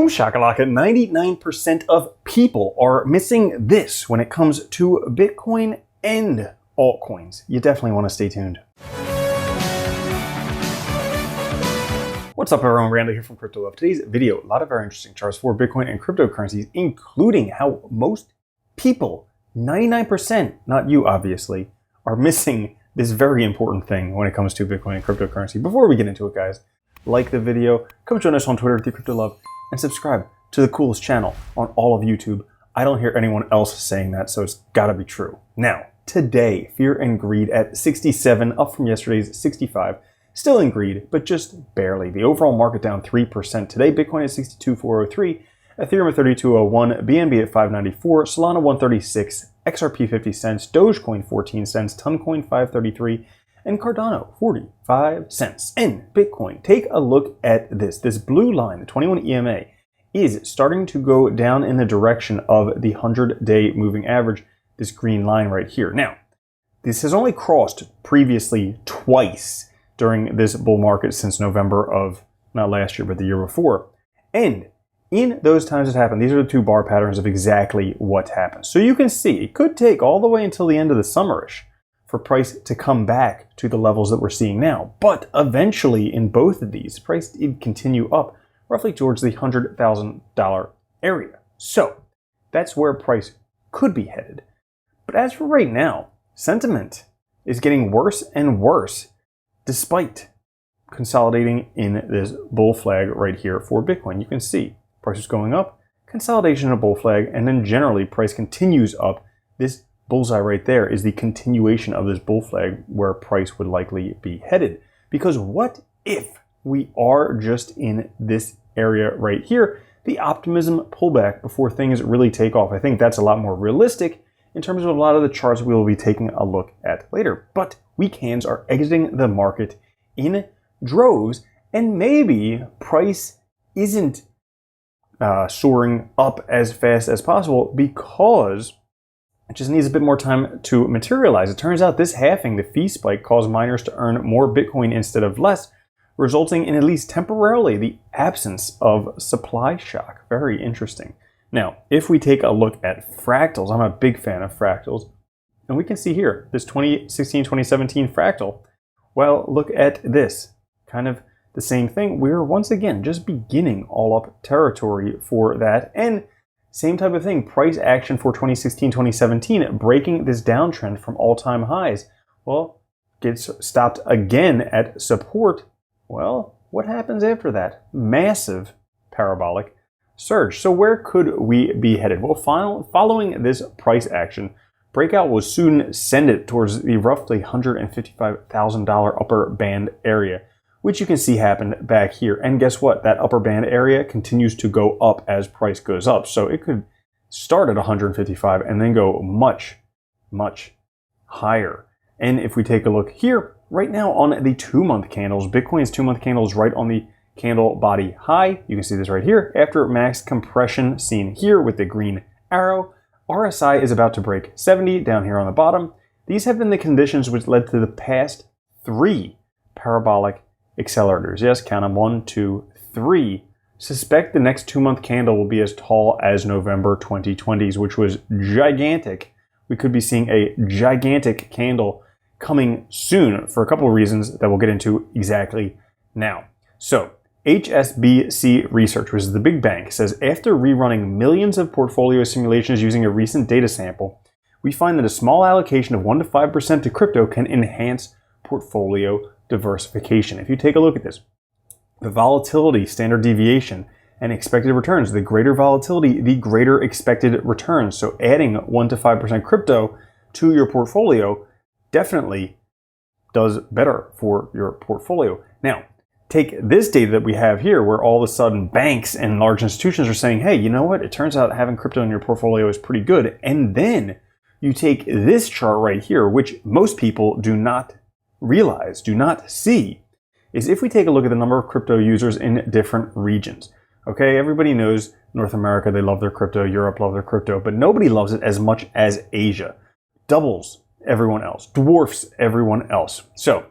Boom shakalaka, 99% of people are missing this when it comes to Bitcoin and altcoins. You definitely want to stay tuned. What's up everyone, Randy here from Crypto Love. Today's video, a lot of very interesting charts for Bitcoin and cryptocurrencies, including how most people, 99%, not you obviously, are missing this very important thing when it comes to Bitcoin and cryptocurrency. Before we get into it, guys, like the video, come join us on Twitter at @Crypto and subscribe to the coolest channel on all of YouTube. I don't hear anyone else saying that, so it's gotta be true. Now, today, fear and greed at 67, up from yesterday's 65. Still in greed, but just barely. The overall market down 3%. Today, Bitcoin at 62,403, Ethereum at 3201, BNB at 594, Solana 136, XRP 50 cents, Dogecoin 14 cents, Toncoin 533, and Cardano 45 cents. And Bitcoin, take a look at this. This blue line, the 21 EMA, is starting to go down in the direction of the 100-day moving average, this green line right here. Now, this has only crossed previously twice during this bull market since November of, not last year, but the year before. And in those times it happened, these are the two bar patterns of exactly what happened. So you can see it could take all the way until the end of the summerish for price to come back to the levels that we're seeing now. But eventually in both of these, price did continue up roughly towards the $100,000 area. So that's where price could be headed. But as for right now, sentiment is getting worse and worse despite consolidating in this bull flag right here for Bitcoin. You can see price is going up, consolidation in a bull flag, and then generally price continues up. This bullseye right there is the continuation of this bull flag where price would likely be headed. Because what if we are just in this area right here, the optimism pullback before things really take off? I think that's a lot more realistic in terms of a lot of the charts we will be taking a look at later. But weak hands are exiting the market in droves, and maybe price isn't soaring up as fast as possible because it just needs a bit more time to materialize. It turns out this halving, the fee spike, caused miners to earn more Bitcoin instead of less, resulting in at least temporarily the absence of supply shock. Very interesting. Now, if we take a look at fractals, I'm a big fan of fractals, and we can see here, this 2016-2017 fractal. Well, look at this, kind of the same thing. We're once again just beginning all up territory for that, and same type of thing, price action for 2016-2017, breaking this downtrend from all-time highs. Well, gets stopped again at support. Well, what happens after that? Massive parabolic surge. So where could we be headed? Well, following this price action, breakout will soon send it towards the roughly $155,000 upper band area, which you can see happened back here. And guess what? That upper band area continues to go up as price goes up. So it could start at 155 and then go much, much higher. And if we take a look here, right now on the 2-month candles, Bitcoin's 2-month candle is right on the candle body high. You can see this right here. After max compression seen here with the green arrow, RSI is about to break 70 down here on the bottom. These have been the conditions which led to the past 3 parabolic accelerators. Yes, count them, 1, 2, 3. Suspect the next 2-month candle will be as tall as November 2020's, which was gigantic. We could be seeing a gigantic candle coming soon for a couple of reasons that we'll get into exactly now. So, HSBC Research, which is the big bank, says after rerunning millions of portfolio simulations using a recent data sample, we find that a small allocation of 1 to 5% to crypto can enhance portfolio diversification. If you take a look at this, the volatility, standard deviation, and expected returns, the greater volatility, the greater expected returns. So adding 1 to 5% crypto to your portfolio definitely does better for your portfolio. Now, take this data that we have here where all of a sudden banks and large institutions are saying, hey, you know what? It turns out having crypto in your portfolio is pretty good. And then you take this chart right here, which most people do not realize, do not see, is if we take a look at the number of crypto users in different regions. Okay, everybody knows North America, they love their crypto, Europe love their crypto, but nobody loves it as much as Asia. Doubles everyone else, dwarfs everyone else. So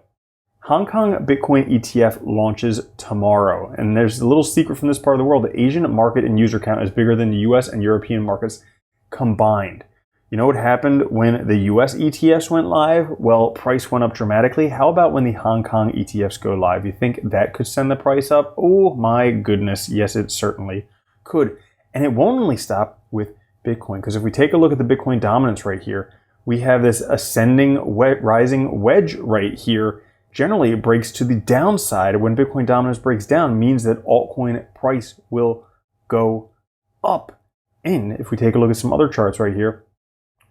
Hong Kong Bitcoin ETF launches tomorrow. And there's a little secret from this part of the world. The Asian market and user count is bigger than the US and European markets combined. You know what happened when the US ETFs went live? Well, price went up dramatically. How about when the Hong Kong ETFs go live? You think that could send the price up? Oh my goodness. Yes, it certainly could. And it won't only stop with Bitcoin, because if we take a look at the Bitcoin dominance right here, we have this ascending, rising wedge right here. Generally, it breaks to the downside. When Bitcoin dominance breaks down, means that altcoin price will go up. And if we take a look at some other charts right here,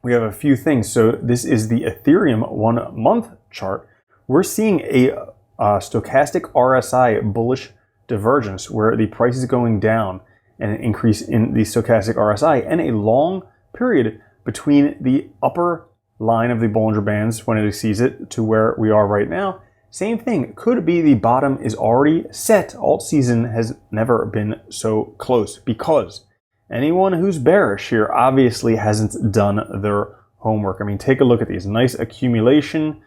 we have a few things. So this is the Ethereum 1 month chart. We're seeing a stochastic RSI bullish divergence where the price is going down and an increase in the stochastic RSI, and a long period between the upper line of the Bollinger Bands when it exceeds it to where we are right now. Same thing, could be the bottom is already set. Alt season has never been so close, because anyone who's bearish here obviously hasn't done their homework. I mean, take a look at these nice accumulation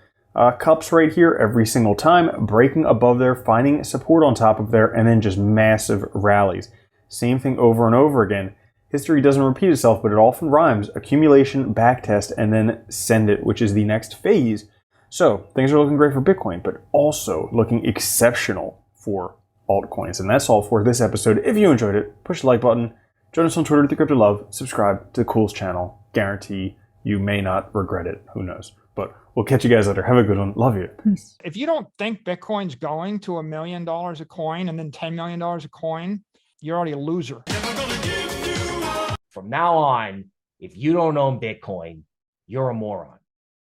cups right here every single time, breaking above there, finding support on top of there, and then just massive rallies. Same thing over and over again. History doesn't repeat itself, but it often rhymes. Accumulation, backtest, and then send it, which is the next phase. So things are looking great for Bitcoin, but also looking exceptional for altcoins. And that's all for this episode. If you enjoyed it, push the like button. Join us on Twitter at @TheCryptoLove. Subscribe to the Cool's channel. Guarantee you may not regret it. Who knows? But we'll catch you guys later. Have a good one. Love you. Peace. If you don't think Bitcoin's going to $1 million a coin and then $10 million a coin, you're already a loser. From now on, if you don't own Bitcoin, you're a moron.